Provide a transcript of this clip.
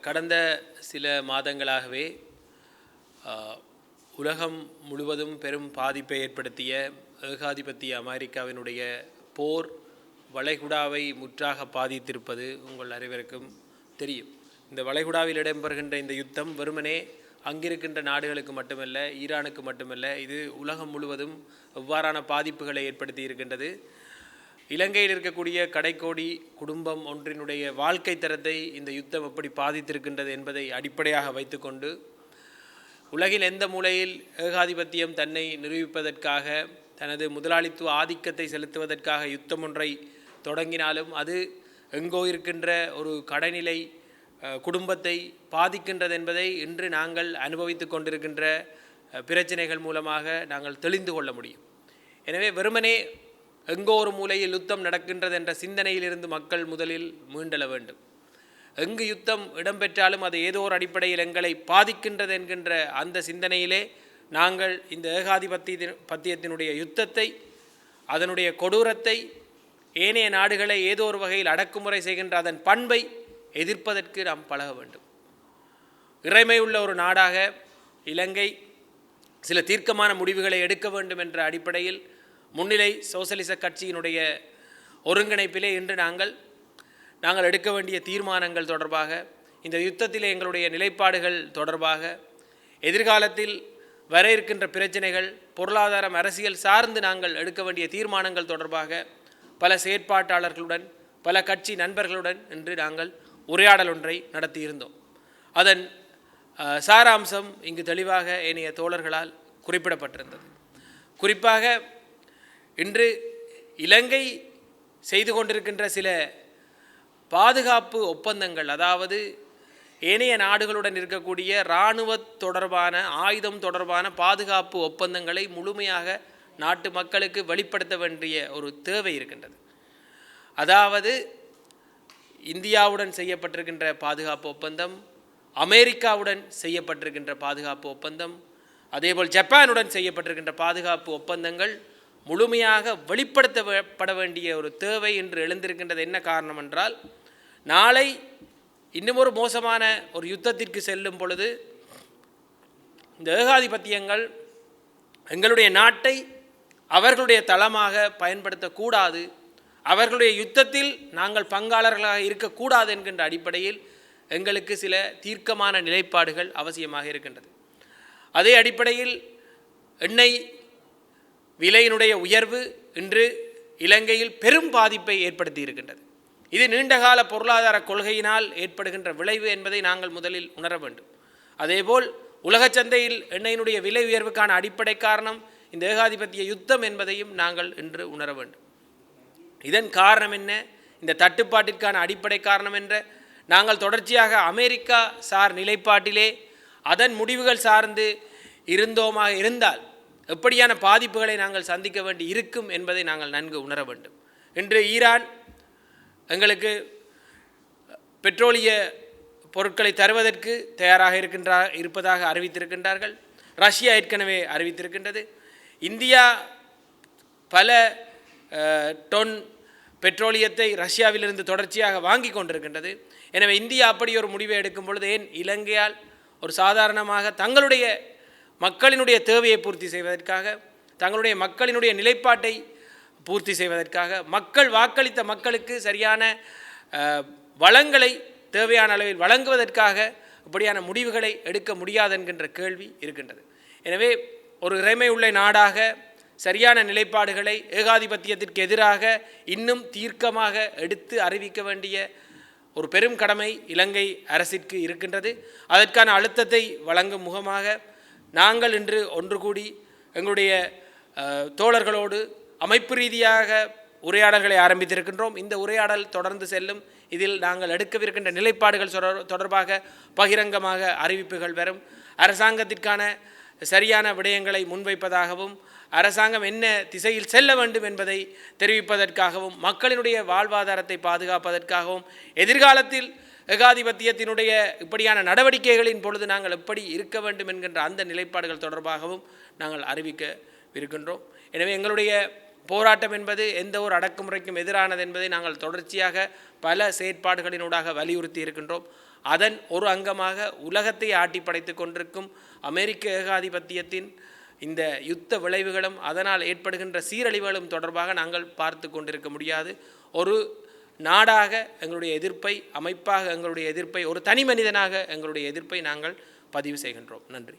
கடந்த சில மாதங்களாகவே உலகம் முழுவதும் பெரும் பாதிப்பை ஏற்படுத்திய ஏகாதிபத்திய அமெரிக்காவினுடைய போர் வளைகுடாவை முற்றாக பாதித்திருப்பது உங்கள் அனைவருக்கும் தெரியும். இந்த வளைகுடாவில் இடம்பெறுகின்ற இந்த யுத்தம் வெறுமனே அங்கிருக்கின்ற நாடுகளுக்கு மட்டுமல்ல, ஈரானுக்கு மட்டுமல்ல, இது உலகம் முழுவதும் எவ்வாறான பாதிப்புகளை ஏற்படுத்தி இருக்கின்றது. இலங்கையில் இருக்கக்கூடிய கடைக்கோடி குடும்பம் ஒன்றினுடைய வாழ்க்கை தரத்தை இந்த யுத்தம் எப்படி பாதித்திருக்கின்றது என்பதை அடிப்படையாக வைத்துக்கொண்டு உலகில் எந்த மூலையில் ஏகாதிபத்தியம் தன்னை நிரூபிப்பதற்காக தனது முதலாளித்துவ ஆதிக்கத்தை செலுத்துவதற்காக யுத்தம் ஒன்றை தொடங்கினாலும் அது எங்கோ இருக்கின்ற ஒரு கடைநிலை குடும்பத்தை பாதிக்கின்றது என்பதை இன்று நாங்கள் அனுபவித்து கொண்டிருக்கின்ற பிரச்சனைகள் மூலமாக நாங்கள் தெளிந்து கொள்ள முடியும். எனவே வெறுமனே எங்கோ ஒரு மூலையில் யுத்தம் நடக்கின்றது என்ற சிந்தனையிலிருந்து மக்கள் முதலில் மீண்டெழ வேண்டும். எங்கு யுத்தம் இடம்பெற்றாலும் அது ஏதோ ஒரு அடிப்படையில் எங்களை பாதிக்கின்றது என்கின்ற அந்த சிந்தனையிலே நாங்கள் இந்த ஏகாதிபத்தியத்தினுடைய யுத்தத்தை, அதனுடைய கொடூரத்தை, ஏனைய நாடுகளை ஏதோ ஒரு வகையில் அடக்குமுறை செய்கின்ற அதன் பண்பை எதிர்ப்பதற்கு நாம் பழக வேண்டும். இறைமை உள்ள ஒரு நாடாக இலங்கை சில தீர்க்கமான முடிவுகளை எடுக்க வேண்டும் என்ற அடிப்படையில் முன்னிலை சோசலிச கட்சியினுடைய ஒருங்கிணைப்பிலே இன்று நாங்கள் எடுக்க வேண்டிய தீர்மானங்கள் தொடர்பாக, இந்த யுத்தத்திலே எங்களுடைய நிலைப்பாடுகள் தொடர்பாக, எதிர்காலத்தில் வர இருக்கின்ற பிரச்சனைகள், பொருளாதாரம், அரசியல் சார்ந்து நாங்கள் எடுக்க வேண்டிய தீர்மானங்கள் தொடர்பாக பல செயற்பாட்டாளர்களுடன், பல கட்சி நண்பர்களுடன் இன்று நாங்கள் உரையாடல் ஒன்றை நடத்தியிருந்தோம். அதன் சாராம்சம் இங்கு தெளிவாக ஏனைய தோழர்களால் குறிப்பிடப்பட்டிருந்தது. குறிப்பாக இன்று இலங்கை செய்து கொண்டிருக்கின்ற சில பாதுகாப்பு ஒப்பந்தங்கள், அதாவது ஏனைய நாடுகளுடன் இருக்கக்கூடிய இராணுவ தொடர்பான, ஆயுதம் தொடர்பான பாதுகாப்பு ஒப்பந்தங்களை முழுமையாக நாட்டு மக்களுக்கு வெளிப்படுத்த வேண்டிய ஒரு தேவை இருக்கின்றது. அதாவது இந்தியாவுடன் செய்யப்பட்டிருக்கின்ற பாதுகாப்பு ஒப்பந்தம், அமெரிக்காவுடன் செய்யப்பட்டிருக்கின்ற பாதுகாப்பு ஒப்பந்தம், அதேபோல் ஜப்பானுடன் செய்யப்பட்டிருக்கின்ற பாதுகாப்பு ஒப்பந்தங்கள் முழுமையாக வெளிப்படுத்தப்பட வேண்டிய ஒரு தேவை என்று எழுந்திருக்கின்றது. என்ன காரணம் என்றால், நாளை இன்னும் ஒரு மோசமான ஒரு யுத்தத்திற்கு செல்லும் பொழுது இந்த ஏகாதிபத்தியங்கள் எங்களுடைய நாட்டை அவர்களுடைய தளமாக பயன்படுத்தக்கூடாது, அவர்களுடைய யுத்தத்தில் நாங்கள் பங்காளர்களாக இருக்கக்கூடாது என்கின்ற அடிப்படையில் எங்களுக்கு சில தீர்க்கமான நிலைப்பாடுகள் அவசியமாக இருக்கின்றது. அதே அடிப்படையில் எண்ணெய் விலையினுடைய உயர்வு இன்று இலங்கையில் பெரும் பாதிப்பை ஏற்படுத்தி இருக்கின்றது. இது நீண்டகால பொருளாதார கொள்கையினால் ஏற்படுகின்ற விளைவு என்பதை நாங்கள் முதலில் உணர வேண்டும். அதேபோல் உலக சந்தையில் எண்ணெயினுடைய விலை உயர்வுக்கான அடிப்படை காரணம் இந்த ஏகாதிபத்திய யுத்தம் என்பதையும் நாங்கள் இன்று உணர வேண்டும். இதன் காரணம் என்ன, இந்த தட்டுப்பாட்டிற்கான அடிப்படை காரணம் என்ற நாங்கள் தொடர்ச்சியாக அமெரிக்கா சார் நிலைப்பாட்டிலே அதன் முடிவுகள் சார்ந்து இருந்தோமாக இருந்தால் எப்படியான பாதிப்புகளை நாங்கள் சந்திக்க வேண்டி இருக்கும் என்பதை நாங்கள் நன்கு உணர வேண்டும். இன்று ஈரான் எங்களுக்கு பெட்ரோலிய பொருட்களை தருவதற்கு தயாராக இருப்பதாக அறிவித்திருக்கின்றார்கள். ரஷ்யா ஏற்கனவே அறிவித்திருக்கின்றது. இந்தியா பல டொன் பெட்ரோலியத்தை ரஷ்யாவிலிருந்து தொடர்ச்சியாக வாங்கி கொண்டிருக்கின்றது. எனவே இந்தியா அப்படி ஒரு முடிவை எடுக்கும் பொழுது ஏன் இலங்கையால் ஒரு சாதாரணமாக தங்களுடைய மக்களினுடைய தேவையை பூர்த்தி செய்வதற்காக, தங்களுடைய மக்களினுடைய நிலைப்பாட்டை பூர்த்தி செய்வதற்காக, மக்கள் வாக்களித்த மக்களுக்கு சரியான வளங்களை தேவையான அளவில் வழங்குவதற்காக இப்படியான முடிவுகளை எடுக்க முடியாது என்கின்ற கேள்வி இருக்கின்றது. எனவே ஒரு இறைமை உள்ள நாடாக சரியான நிலைப்பாடுகளை ஏகாதிபத்தியத்திற்கு எதிராக இன்னும் தீர்க்கமாக எடுத்து அறிவிக்க வேண்டிய ஒரு பெரும் கடமை இலங்கை அரசிற்கு இருக்கின்றது. அதற்கான அழுத்தத்தை வழங்கும் முகமாக நாங்கள் இன்று ஒன்று கூடி எங்களுடைய தோழர்களோடு அமைப்பு ரீதியாக உரையாடல்களை ஆரம்பித்திருக்கின்றோம். இந்த உரையாடல் தொடர்ந்து செல்லும். இதில் நாங்கள் எடுக்கவிருக்கின்ற நிலைப்பாடுகள் தொடர்பாக பகிரங்கமாக அறிவிப்புகள் வரும். அரசாங்கத்திற்கான சரியான விடயங்களை முன்வைப்பதாகவும், அரசாங்கம் என்ன திசையில் செல்ல வேண்டும் என்பதை தெரிவிப்பதற்காகவும், மக்களினுடைய வாழ்வாதாரத்தை பாதுகாப்பதற்காகவும், எதிர்காலத்தில் ஏகாதிபத்தியத்தினுடைய இப்படியான நடவடிக்கைகளின் பொழுது நாங்கள் எப்படி இருக்க வேண்டும் என்கின்ற அந்த நிலைப்பாடுகள் தொடர்பாகவும் நாங்கள் அறிவிக்க இருக்கின்றோம். எனவே எங்களுடைய போராட்டம் என்பது எந்த ஒரு அடக்குமுறைக்கும் எதிரானது என்பதை நாங்கள் தொடர்ச்சியாக பல செயற்பாடுகளினூடாக வலியுறுத்தி இருக்கின்றோம். அதன் ஒரு அங்கமாக உலகத்தை ஆட்டி படைத்து கொண்டிருக்கும் அமெரிக்க ஏகாதிபத்தியத்தின் இந்த யுத்த விளைவுகளும் அதனால் ஏற்படுகின்ற சீரழிவுகளும் தொடர்பாக நாங்கள் பார்த்து கொண்டிருக்க முடியாது. ஒரு நாடாக எங்களுடைய எதிர்ப்பை, அமைப்பாக எங்களுடைய எதிர்ப்பை, ஒரு தனி மனிதனாக எங்களுடைய எதிர்ப்பை நாங்கள் பதிவு செய்கின்றோம். நன்றி.